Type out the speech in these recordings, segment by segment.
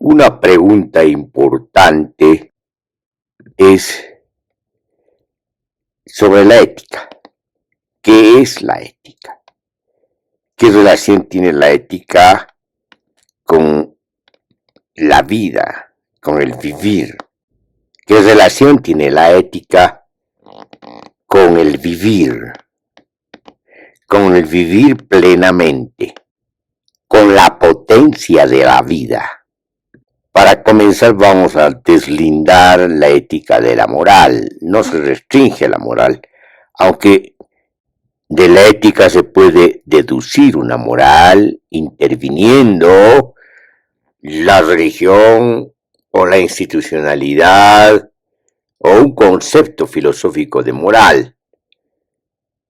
Una pregunta importante es sobre la ética. ¿Qué es la ética? ¿Qué relación tiene la ética con la vida, con el vivir? ¿Qué relación tiene la ética con el vivir? Con el vivir plenamente, con la potencia de la vida. Para comenzar vamos a deslindar la ética de la moral. No se restringe a la moral, aunque de la ética se puede deducir una moral interviniendo la religión o la institucionalidad o un concepto filosófico de moral.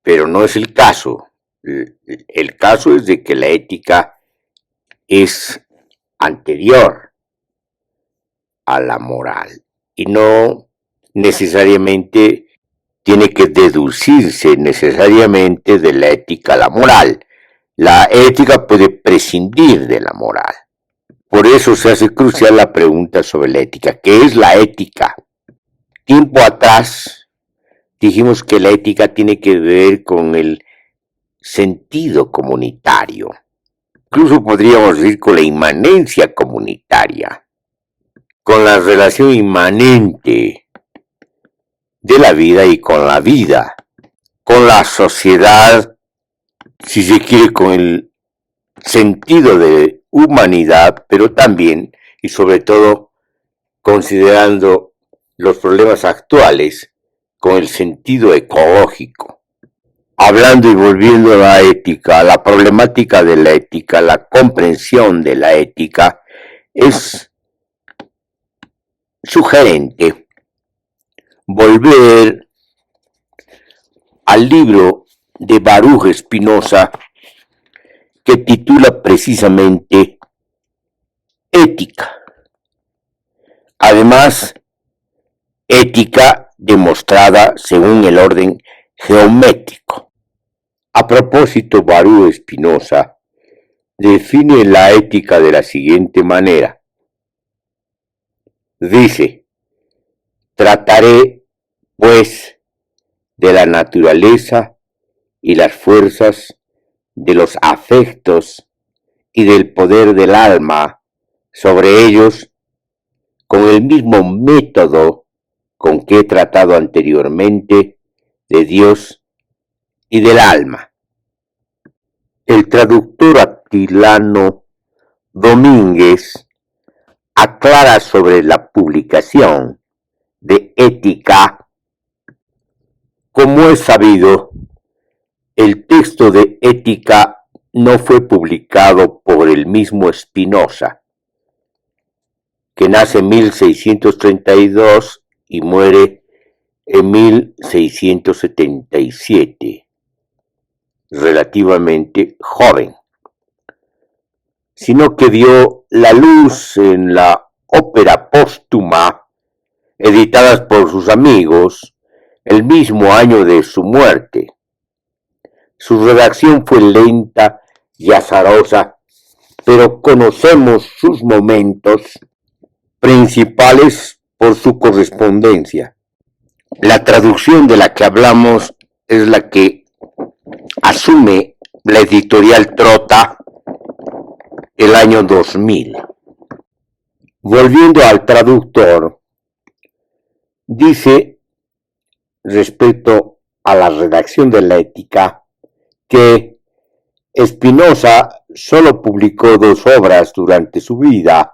Pero no es el caso. El caso es de que la ética es anterior a la moral y no necesariamente tiene que deducirse necesariamente de la ética a la moral. La ética puede prescindir de la moral. Por eso se hace crucial la pregunta sobre la ética. ¿Qué es la ética? Tiempo atrás dijimos que la ética tiene que ver con el sentido comunitario. Incluso podríamos decir con la inmanencia comunitaria, con la relación inmanente de la vida y con la vida, con la sociedad, si se quiere, con el sentido de humanidad, pero también y sobre todo considerando los problemas actuales con el sentido ecológico. Hablando y volviendo a la ética, la problemática de la ética, la comprensión de la ética, es sugerente volver al libro de Baruch Spinoza que titula precisamente Ética. Además, ética demostrada según el orden geométrico. A propósito, Baruch Spinoza define la ética de la siguiente manera. Dice: trataré, pues, de la naturaleza y las fuerzas de los afectos y del poder del alma sobre ellos con el mismo método con que he tratado anteriormente de Dios y del alma. El traductor Atilano Domínguez aclara sobre la publicación de Ética. Como es sabido, el texto de Ética no fue publicado por el mismo Spinoza, que nace en 1632 y muere en 1677, relativamente joven, sino que dio la luz en la ópera póstuma editadas por sus amigos el mismo año de su muerte. Su redacción fue lenta y azarosa, pero conocemos sus momentos principales por su correspondencia. La traducción de la que hablamos es la que asume la editorial Trota el año 2000. Volviendo al traductor, dice respecto a la redacción de la Ética que Spinoza solo publicó 2 obras durante su vida: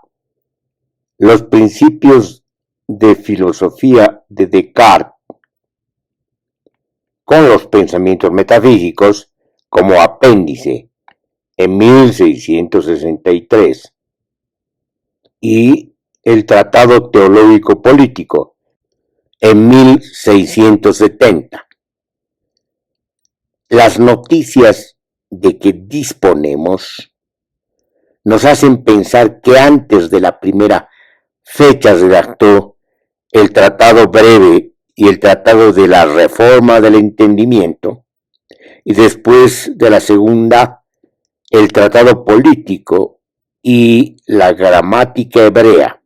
Los principios de filosofía de Descartes, con los pensamientos metafísicos como apéndice, en 1663, y el Tratado Teológico Político, en 1670. Las noticias de que disponemos nos hacen pensar que antes de la primera fecha redactó el Tratado Breve y el Tratado de la Reforma del Entendimiento, y después de la segunda el Tratado Político y la gramática hebrea.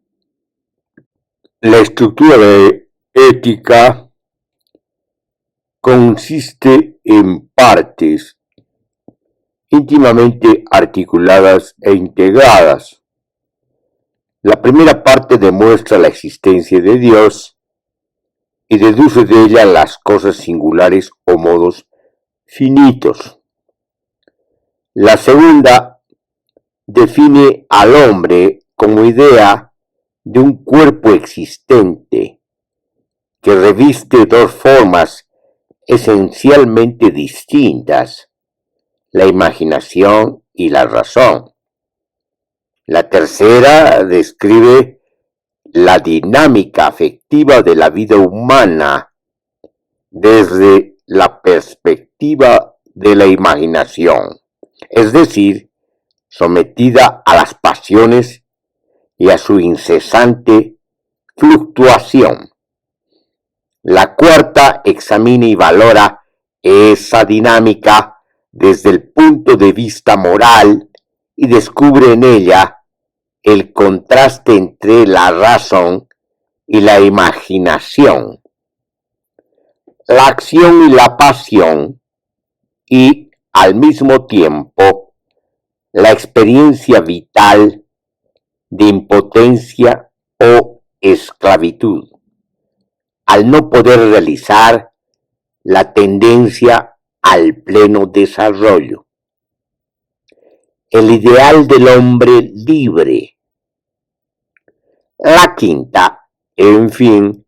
La estructura de ética consiste en partes íntimamente articuladas e integradas. La primera parte demuestra la existencia de Dios y deduce de ella las cosas singulares o modos finitos. La segunda define al hombre como idea de un cuerpo existente que reviste dos formas esencialmente distintas, la imaginación y la razón. La tercera describe la dinámica afectiva de la vida humana desde la perspectiva de la imaginación, es decir, sometida a las pasiones y a su incesante fluctuación. La cuarta examina y valora esa dinámica desde el punto de vista moral y descubre en ella el contraste entre la razón y la imaginación, la acción y la pasión, y al mismo tiempo la experiencia vital de impotencia o esclavitud, al no poder realizar la tendencia al pleno desarrollo. El ideal del hombre libre. La quinta, en fin,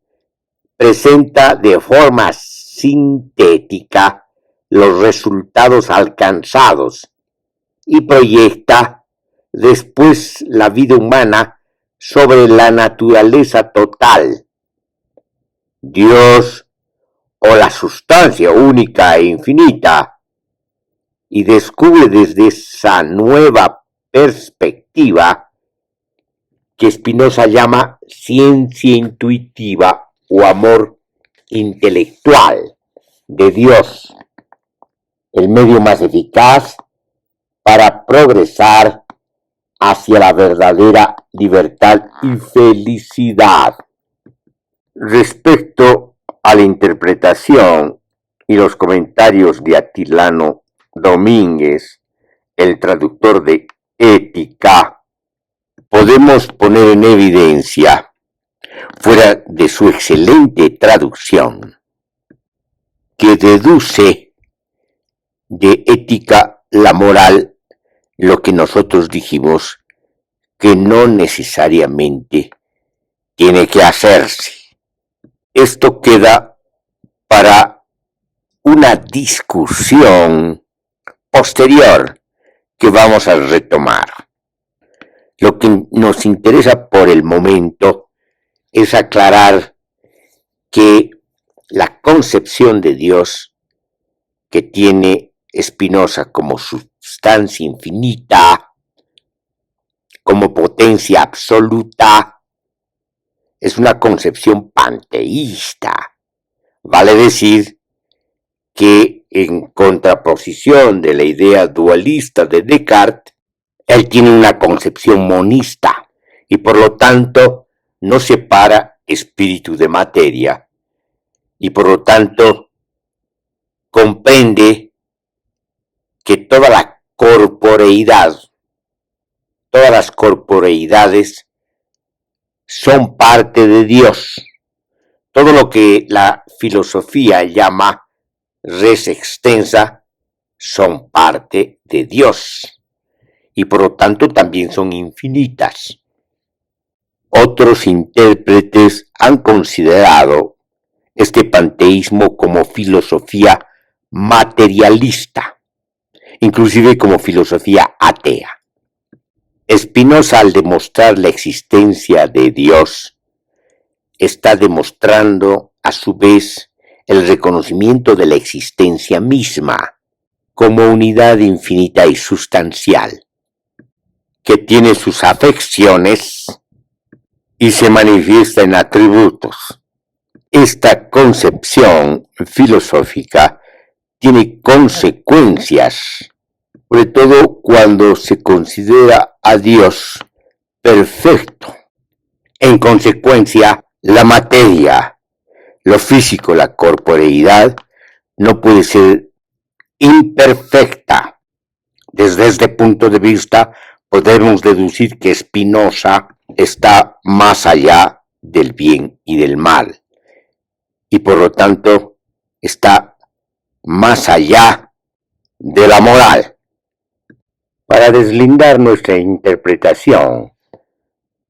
presenta de forma sintética los resultados alcanzados y proyecta después la vida humana sobre la naturaleza total, Dios o la sustancia única e infinita, y descubre desde esa nueva perspectiva que Spinoza llama ciencia intuitiva o amor intelectual de Dios, el medio más eficaz para progresar hacia la verdadera libertad y felicidad. Respecto a la interpretación y los comentarios de Atilano Domínguez, el traductor de Ética, podemos poner en evidencia, fuera de su excelente traducción, que deduce de ética la moral lo que nosotros dijimos que no necesariamente tiene que hacerse. Esto queda para una discusión posterior que vamos a retomar. Lo que nos interesa por el momento es aclarar que la concepción de Dios que tiene Spinoza como sustancia infinita, como potencia absoluta, es una concepción panteísta. Vale decir que en contraposición de la idea dualista de Descartes, él tiene una concepción monista y por lo tanto no separa espíritu de materia y por lo tanto comprende que toda la corporeidad, todas las corporeidades son parte de Dios. Todo lo que la filosofía llama res extensa son parte de Dios y por lo tanto también son infinitas. Otros intérpretes han considerado este panteísmo como filosofía materialista, inclusive como filosofía atea. Spinoza, al demostrar la existencia de Dios, está demostrando a su vez el reconocimiento de la existencia misma como unidad infinita y sustancial, que tiene sus afecciones y se manifiesta en atributos. Esta concepción filosófica tiene consecuencias, sobre todo cuando se considera a Dios perfecto. En consecuencia, la materia, lo físico, la corporeidad, no puede ser imperfecta. Desde este punto de vista, podemos deducir que Spinoza está más allá del bien y del mal, y por lo tanto está más allá de la moral. Para deslindar nuestra interpretación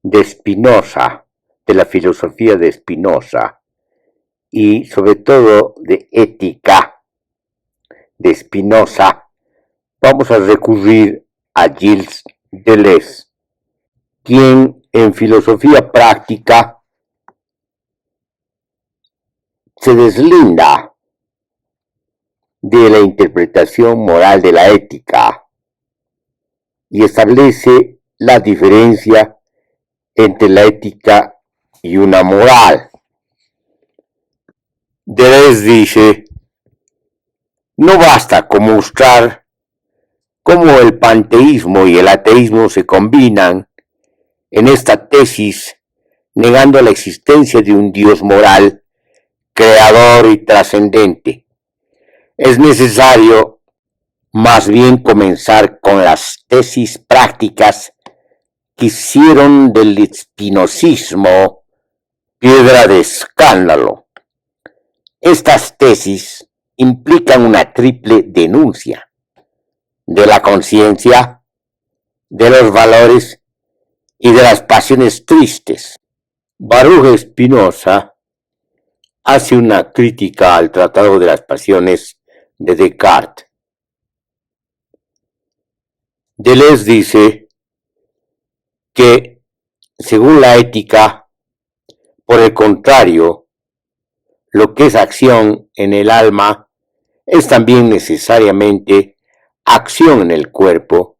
de Spinoza, de la filosofía de Spinoza, y sobre todo de ética de Spinoza, vamos a recurrir a Gilles Deleuze, quien en filosofía práctica se deslinda de la interpretación moral de la ética y establece la diferencia entre la ética y una moral. Deleuze dice: no basta con mostrar cómo el panteísmo y el ateísmo se combinan en esta tesis, negando la existencia de un Dios moral, creador y trascendente. Es necesario más bien comenzar con las tesis prácticas que hicieron del espinosismo piedra de escándalo. Estas tesis implican una triple denuncia de la conciencia, de los valores y de las pasiones tristes. Baruch Spinoza hace una crítica al Tratado de las Pasiones de Descartes. Deleuze dice que, según la ética, por el contrario, lo que es acción en el alma es también necesariamente acción en el cuerpo,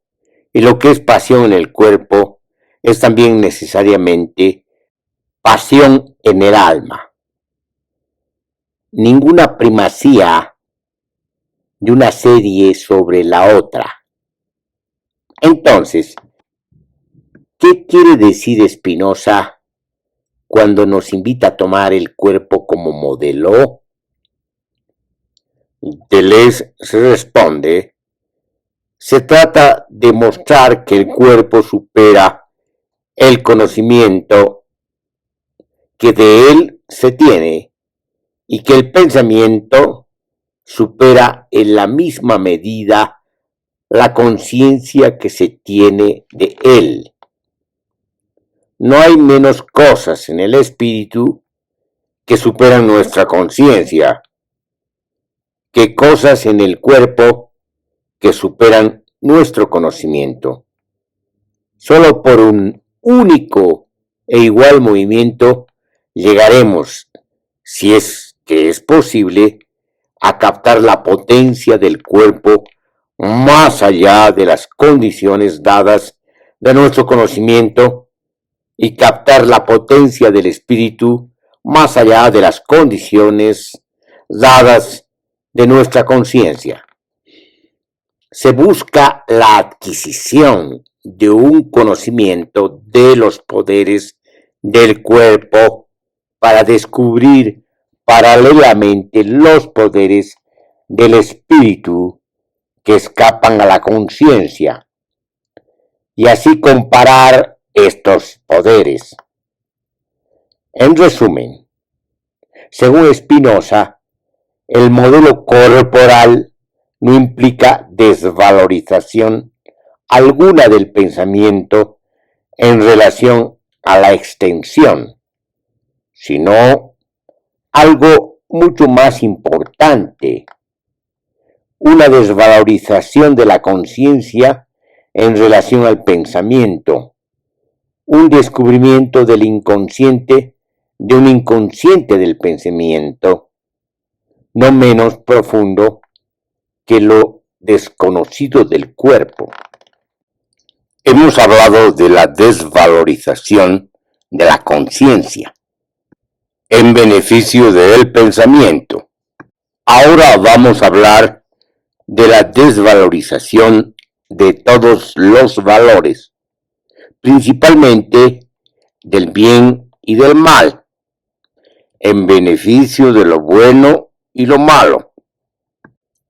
y lo que es pasión en el cuerpo es también necesariamente pasión en el alma. Ninguna primacía de una serie sobre la otra. Entonces, ¿qué quiere decir Spinoza cuando nos invita a tomar el cuerpo como modelo? Deleuze responde: se trata de mostrar que el cuerpo supera el conocimiento que de él se tiene y que el pensamiento supera en la misma medida la conciencia que se tiene de él. No hay menos cosas en el espíritu que superan nuestra conciencia que cosas en el cuerpo que superan nuestro conocimiento. Solo por un único e igual movimiento llegaremos, si es que es posible, a captar la potencia del cuerpo más allá de las condiciones dadas de nuestro conocimiento y captar la potencia del espíritu más allá de las condiciones dadas de nuestra conciencia. Se busca la adquisición de un conocimiento de los poderes del cuerpo para descubrir paralelamente los poderes del espíritu que escapan a la conciencia, y así comparar estos poderes. En resumen, según Spinoza, el modelo corporal no implica desvalorización alguna del pensamiento en relación a la extensión, sino algo mucho más importante, una desvalorización de la conciencia en relación al pensamiento, un descubrimiento del inconsciente de un inconsciente del pensamiento, no menos profundo que lo desconocido del cuerpo. Hemos hablado de la desvalorización de la conciencia en beneficio del pensamiento. Ahora vamos a hablar de la desvalorización de todos los valores, principalmente del bien y del mal, en beneficio de lo bueno y lo malo.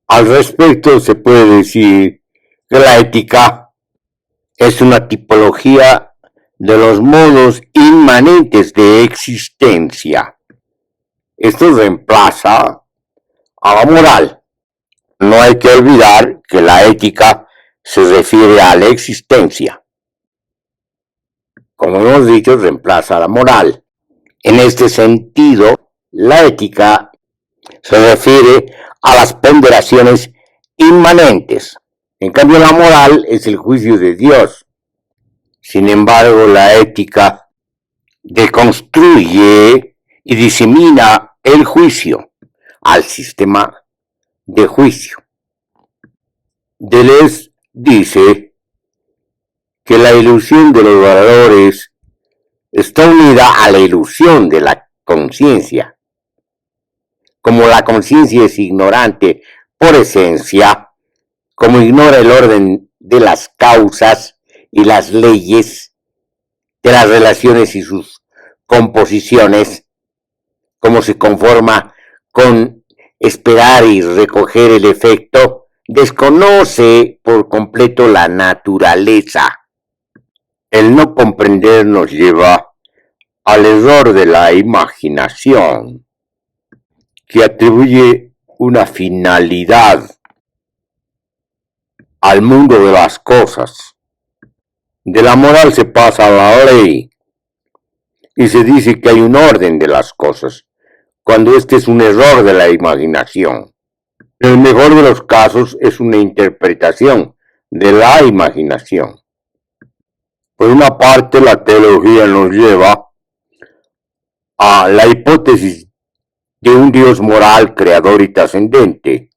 Al respecto se puede decir que la ética es una tipología de los modos inmanentes de existencia. Esto reemplaza a la moral. No hay que olvidar que la ética se refiere a la existencia. Como hemos dicho, reemplaza a la moral. En este sentido, la ética se refiere a las ponderaciones inmanentes. En cambio, la moral es el juicio de Dios. Sin embargo, la ética deconstruye y disemina el juicio al sistema de juicio. Deleuze dice que la ilusión de los valores está unida a la ilusión de la conciencia. Como la conciencia es ignorante por esencia, como ignora el orden de las causas y las leyes de las relaciones y sus composiciones, como se conforma con esperar y recoger el efecto, desconoce por completo la naturaleza. El no comprender nos lleva al error de la imaginación, que atribuye una finalidad al mundo de las cosas. De la moral se pasa a la ley y se dice que hay un orden de las cosas, cuando este es un error de la imaginación. En el mejor de los casos es una interpretación de la imaginación. Por una parte, la teología nos lleva a la hipótesis de un Dios moral, creador y trascendente.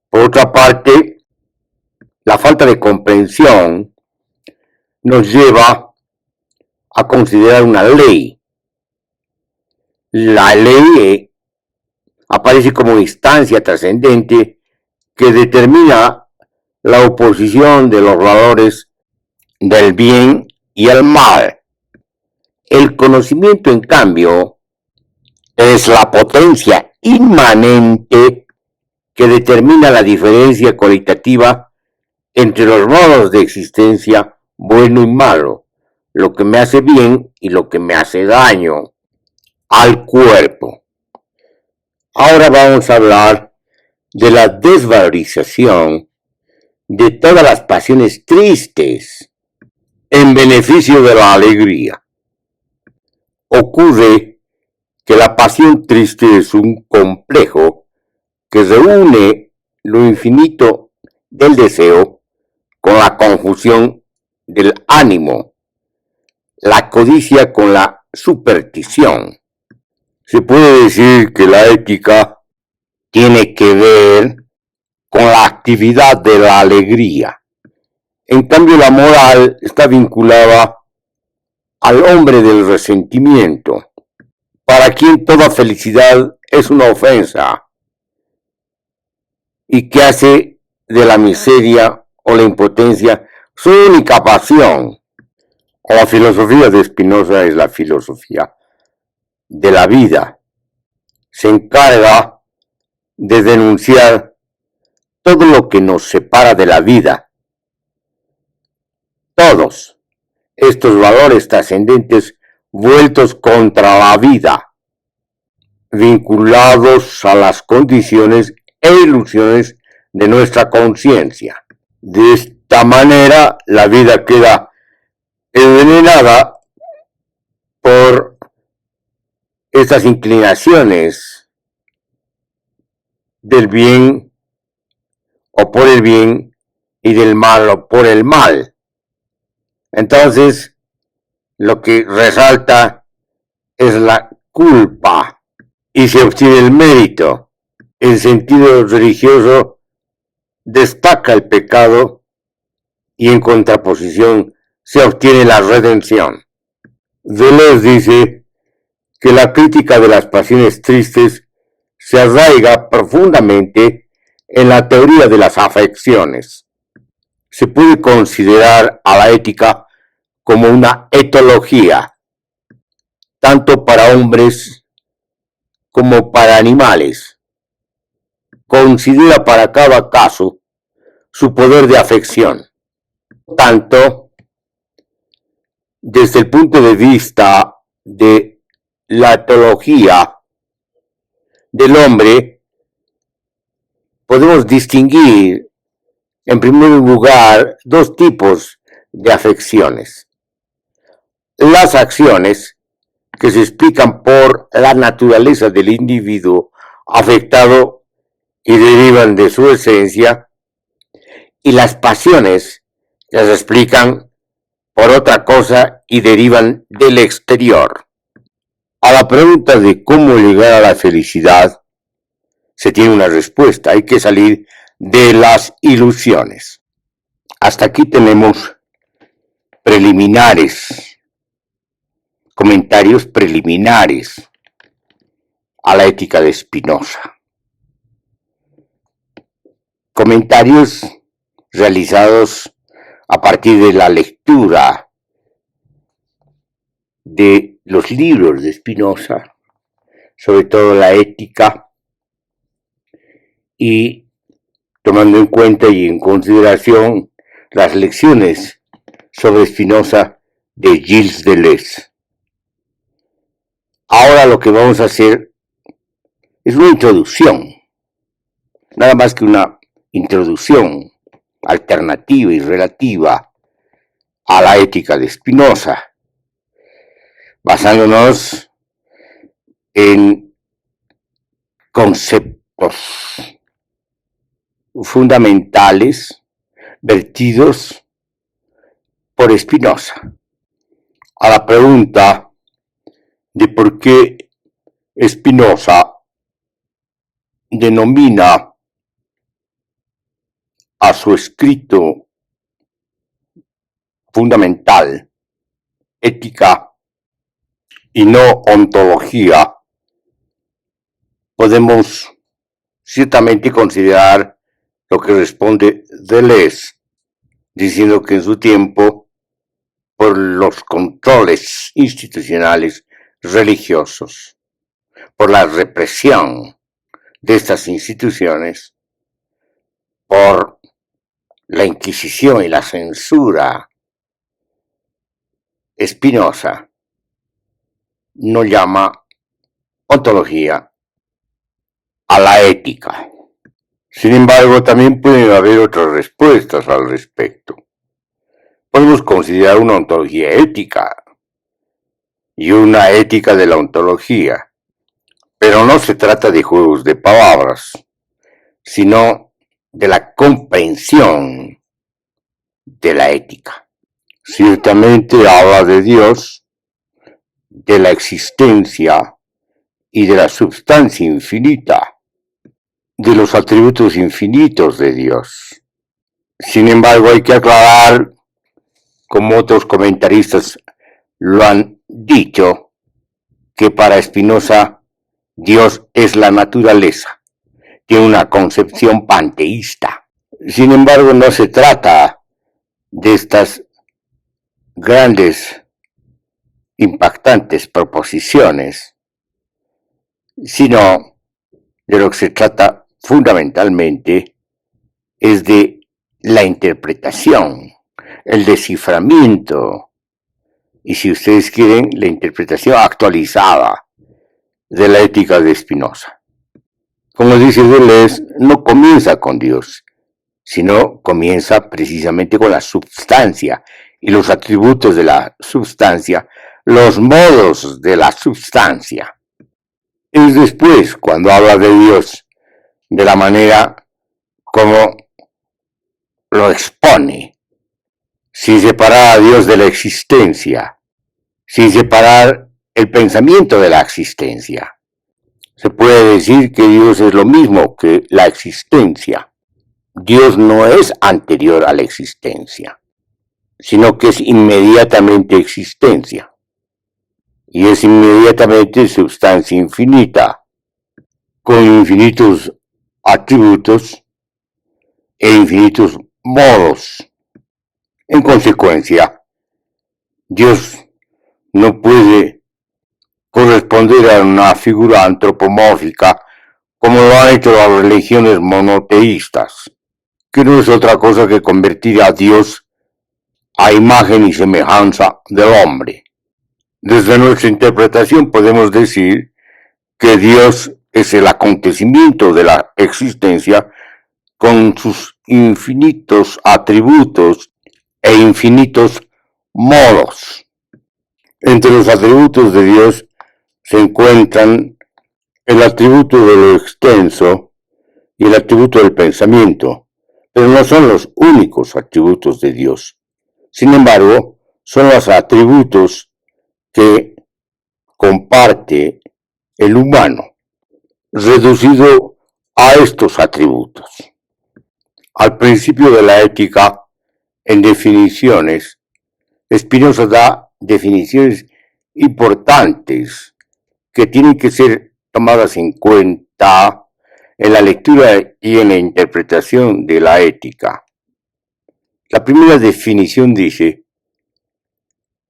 Por otra parte, la falta de comprensión nos lleva a considerar una ley. La ley aparece como instancia trascendente que determina la oposición de los valores del bien y el mal. El conocimiento, en cambio, es la potencia inmanente que determina la diferencia cualitativa entre los modos de existencia bueno y malo, lo que me hace bien y lo que me hace daño al cuerpo. Ahora vamos a hablar de la desvalorización de todas las pasiones tristes en beneficio de la alegría. Ocurre que la pasión triste es un complejo que reúne lo infinito del deseo con la confusión del ánimo, la codicia con la superstición. Se puede decir que la ética tiene que ver con la actividad de la alegría. En cambio, la moral está vinculada al hombre del resentimiento, para quien toda felicidad es una ofensa y que hace de la miseria o la impotencia su única pasión. La filosofía de Spinoza es la filosofía de la vida. Se encarga de denunciar todo lo que nos separa de la vida. Todos estos valores trascendentes vueltos contra la vida, vinculados a las condiciones e ilusiones de nuestra conciencia. De esta manera, la vida queda envenenada por estas inclinaciones del bien o por el bien y del mal o por el mal. Entonces, lo que resalta es la culpa y se obtiene el mérito. En sentido religioso, destaca el pecado y en contraposición se obtiene la redención. Deleuze dice que la crítica de las pasiones tristes se arraiga profundamente en la teoría de las afecciones. se puede considerar a la ética como una etología, tanto para hombres como para animales. Considera para cada caso su poder de afección. Tanto, desde el punto de vista de la etología del hombre, podemos distinguir, en primer lugar, dos tipos de afecciones. Las acciones, que se explican por la naturaleza del individuo afectado y derivan de su esencia, y las pasiones, que se explican por otra cosa y derivan del exterior. A la pregunta de cómo llegar a la felicidad, se tiene una respuesta: hay que salir de las ilusiones. Hasta aquí tenemos preliminares, comentarios preliminares a la ética de Spinoza. Comentarios realizados a partir de la lectura de los libros de Spinoza, sobre todo la ética, y tomando en cuenta y en consideración las lecciones sobre Spinoza de Gilles Deleuze. Ahora lo que vamos a hacer es una introducción, nada más que una introducción alternativa y relativa a la ética de Spinoza, basándonos en conceptos fundamentales vertidos por Spinoza. A la pregunta de por qué Spinoza denomina a su escrito fundamental ética y no ontología, podemos ciertamente considerar lo que responde Deleuze, diciendo que en su tiempo, por los controles institucionales religiosos, por la represión de estas instituciones, por la Inquisición y la censura, Spinoza no llama ontología a la ética. Sin embargo, también pueden haber otras respuestas al respecto. Podemos considerar una ontología ética y una ética de la ontología, pero no se trata de juegos de palabras, sino de la comprensión de la ética. Ciertamente habla de Dios, de la existencia y de la substancia infinita, de los atributos infinitos de Dios. Sin embargo, hay que aclarar, como otros comentaristas lo han dicho, que para Spinoza Dios es la naturaleza, tiene una concepción panteísta. Sin embargo, no se trata de estas grandes, impactantes proposiciones, sino de lo que se trata fundamentalmente es de la interpretación, el desciframiento, y si ustedes quieren, la interpretación actualizada de la ética de Spinoza. Como dice Deleuze, no comienza con Dios, sino comienza precisamente con la substancia y los atributos de la substancia, los modos de la substancia. Es después cuando habla de Dios, de la manera como lo expone, sin separar a Dios de la existencia, sin separar el pensamiento de la existencia. Se puede decir que Dios es lo mismo que la existencia. Dios no es anterior a la existencia, sino que es inmediatamente existencia. Y es inmediatamente sustancia infinita, con infinitos atributos e infinitos modos En consecuencia, Dios no puede corresponder a una figura antropomórfica como lo han hecho las religiones monoteístas, que no es otra cosa que convertir a Dios a imagen y semejanza del hombre. Desde nuestra interpretación podemos decir que Dios es el acontecimiento de la existencia con sus infinitos atributos e infinitos modos. Entre los atributos de Dios se encuentran el atributo de lo extenso y el atributo del pensamiento, pero no son los únicos atributos de Dios. Sin embargo, son los atributos que comparte el humano, reducido a estos atributos. Al principio de la ética, en definiciones, Spinoza da definiciones importantes que tienen que ser tomadas en cuenta en la lectura y en la interpretación de la ética. La primera definición dice: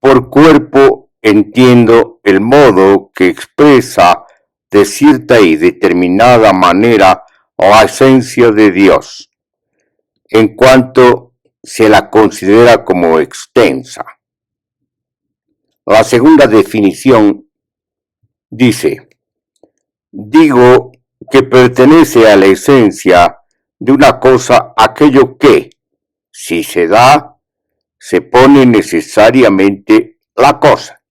por cuerpo entiendo el modo que expresa de cierta y determinada manera la esencia de Dios, en cuanto se la considera como extensa. La segunda definición dice: digo que pertenece a la esencia de una cosa aquello que, si se da, se pone necesariamente la cosa,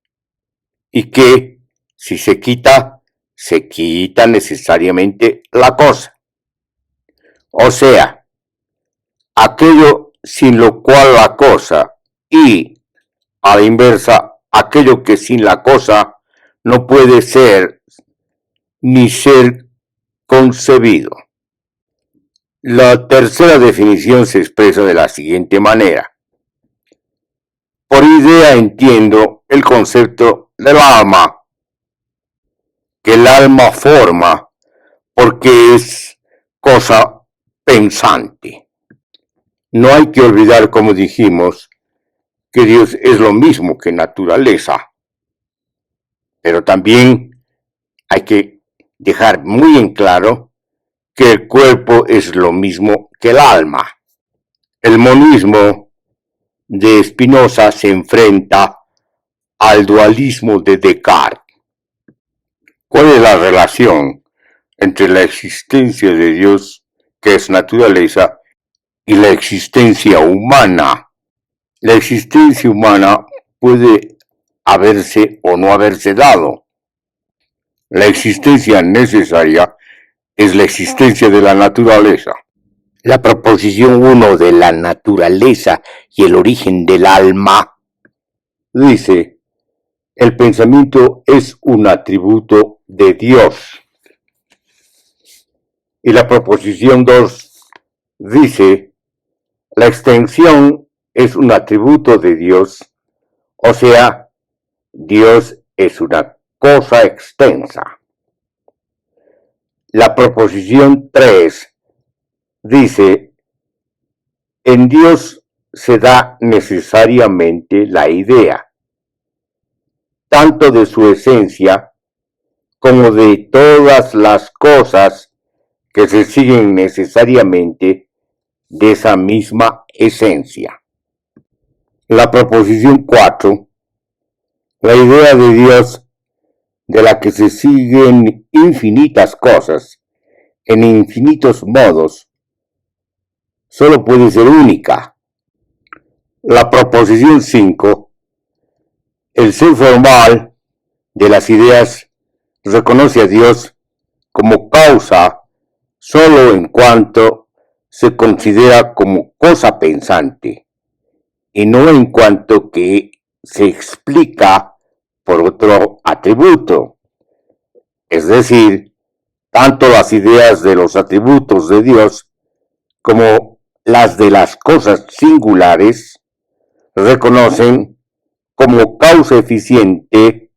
y que, si se quita necesariamente la cosa. O sea, aquello sin lo cual la cosa, y, a la inversa, aquello que sin la cosa no puede ser ni ser concebido. La tercera definición se expresa de la siguiente manera: por idea entiendo el concepto del alma, que el alma forma porque es cosa pensante. No hay que olvidar, como dijimos, que Dios es lo mismo que naturaleza, pero también hay que dejar muy en claro que el cuerpo es lo mismo que el alma. El monismo de Spinoza se enfrenta al dualismo de Descartes. ¿Cuál es la relación entre la existencia de Dios, que es naturaleza, y la existencia humana? La existencia humana puede haberse o no haberse dado. La existencia necesaria es la existencia de la naturaleza. La proposición 1 de la naturaleza y el origen del alma dice: el pensamiento es un atributo de Dios. Y la proposición 2 dice: la extensión es un atributo de Dios, o sea, Dios es una cosa extensa. La proposición 3 dice: en Dios se da necesariamente la idea, tanto de su esencia como de todas las cosas que se siguen necesariamente de esa misma esencia. La proposición 4, la idea de Dios, de la que se siguen infinitas cosas, en infinitos modos, solo puede ser única. La proposición 5, el ser formal de las ideas reconoce a Dios como causa solo en cuanto se considera como cosa pensante, y no en cuanto que se explica por otro atributo. Es decir, tanto las ideas de los atributos de Dios como las de las cosas singulares reconocen como causa eficiente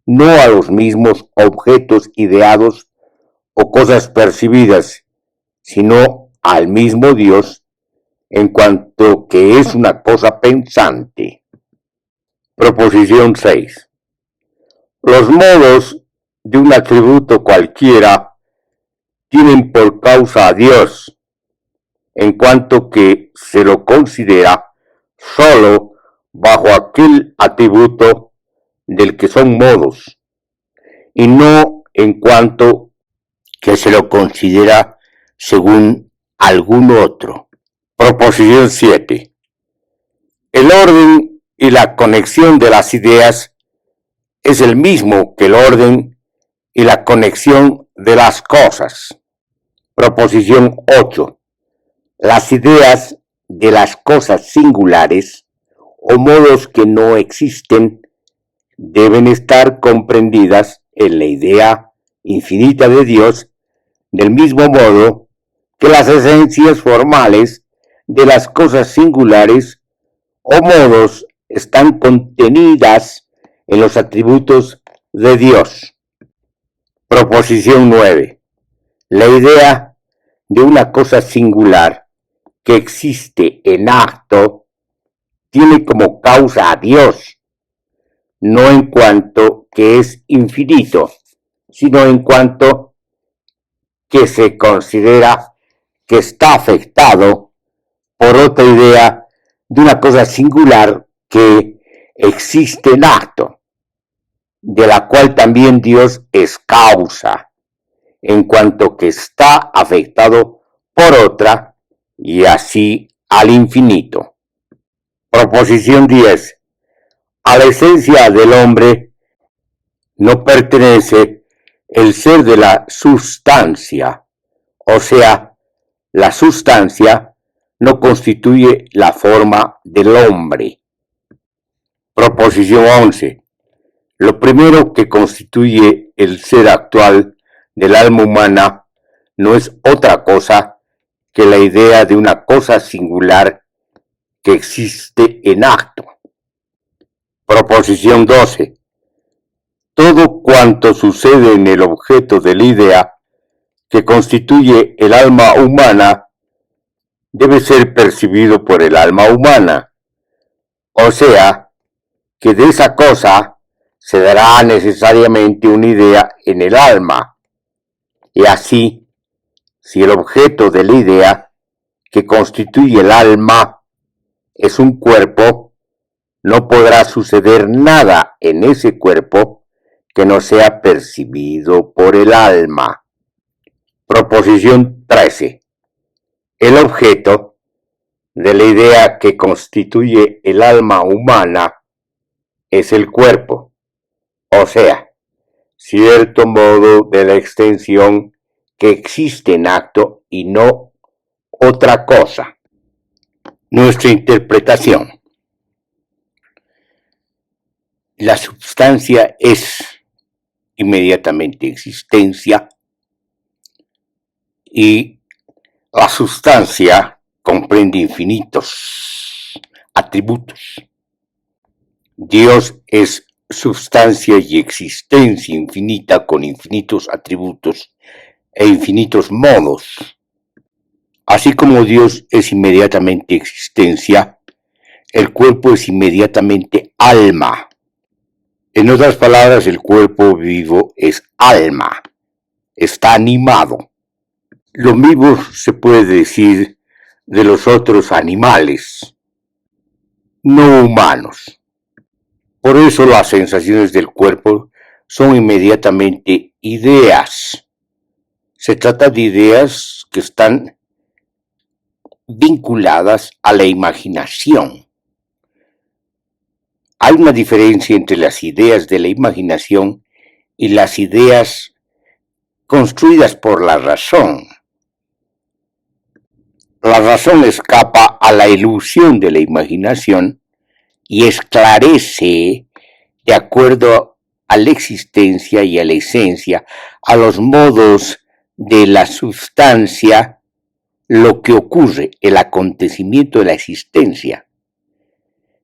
no a los mismos objetos ideados o cosas percibidas, sino al mismo Dios en cuanto que es una cosa pensante. Proposición 6. Los modos de un atributo cualquiera tienen por causa a Dios, en cuanto que se lo considera solo bajo aquel atributo del que son modos, y no en cuanto que se lo considera según algún otro. Proposición 7. El orden y la conexión de las ideas es el mismo que el orden y la conexión de las cosas. Proposición 8. Las ideas de las cosas singulares o modos que no existen deben estar comprendidas en la idea infinita de Dios, del mismo modo que las esencias formales de las cosas singulares o modos están contenidas en los atributos de Dios. Proposición 9. La idea de una cosa singular que existe en acto tiene como causa a Dios, no en cuanto que es infinito, sino en cuanto que se considera que está afectado por otra idea de una cosa singular que existe en acto, de la cual también Dios es causa, en cuanto que está afectado por otra, y así al infinito. Proposición 10. A la esencia del hombre no pertenece el ser de la sustancia, o sea, la sustancia no constituye la forma del hombre. Proposición 11. Lo primero que constituye el ser actual del alma humana no es otra cosa que la idea de una cosa singular que existe en acto. Proposición 12. Todo cuanto sucede en el objeto de la idea que constituye el alma humana debe ser percibido por el alma humana, o sea, que de esa cosa se dará necesariamente una idea en el alma, y así, si el objeto de la idea que constituye el alma es un cuerpo, no podrá suceder nada en ese cuerpo que no sea percibido por el alma. Proposición 13. El objeto de la idea que constituye el alma humana es el cuerpo, o sea, cierto modo de la extensión que existe en acto y no otra cosa. Nuestra interpretación. La substancia es inmediatamente existencia y la sustancia comprende infinitos atributos. Dios es sustancia y existencia infinita con infinitos atributos e infinitos modos. Así como Dios es inmediatamente existencia, el cuerpo es inmediatamente alma. En otras palabras, el cuerpo vivo es alma, está animado. Lo mismo se puede decir de los otros animales no humanos. Por eso las sensaciones del cuerpo son inmediatamente ideas. Se trata de ideas que están vinculadas a la imaginación. Hay una diferencia entre las ideas de la imaginación y las ideas construidas por la razón. La razón escapa a la ilusión de la imaginación y esclarece, de acuerdo a la existencia y a la esencia, a los modos de la sustancia, lo que ocurre, el acontecimiento de la existencia.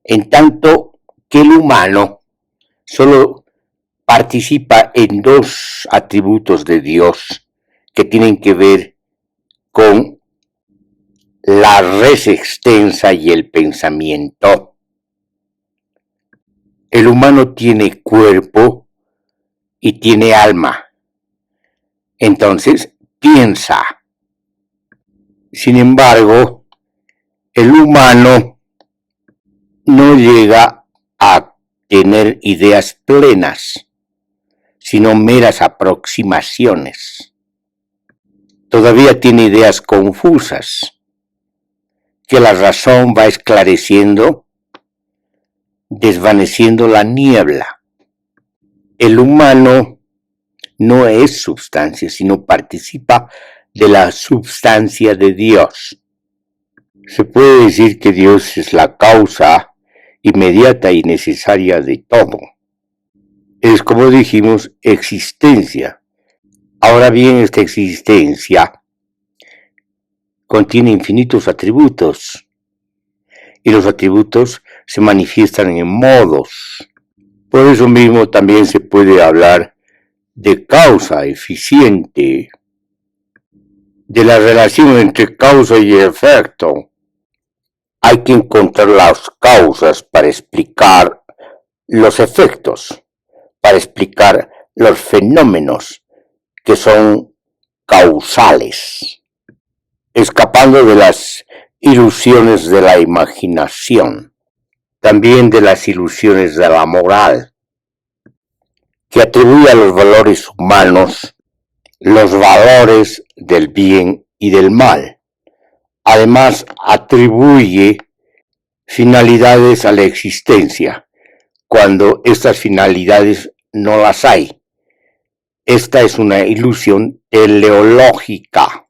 En tanto que el humano solo participa en dos atributos de Dios que tienen que ver con la res extensa y el pensamiento. El humano tiene cuerpo y tiene alma. Entonces, piensa. Sin embargo, el humano no llega a tener ideas plenas, sino meras aproximaciones. Todavía tiene ideas confusas, que la razón va esclareciendo, desvaneciendo la niebla. El humano no es substancia, sino participa de la substancia de Dios. Se puede decir que Dios es la causa inmediata y necesaria de todo. Es, como dijimos, existencia. Ahora bien, esta existencia contiene infinitos atributos, y los atributos se manifiestan en modos. Por eso mismo también se puede hablar de causa eficiente, de la relación entre causa y efecto. Hay que encontrar las causas para explicar los efectos, para explicar los fenómenos que son causales, escapando de las ilusiones de la imaginación, también de las ilusiones de la moral, que atribuye a los valores humanos los valores del bien y del mal. Además, atribuye finalidades a la existencia, cuando estas finalidades no las hay. Esta es una ilusión teleológica.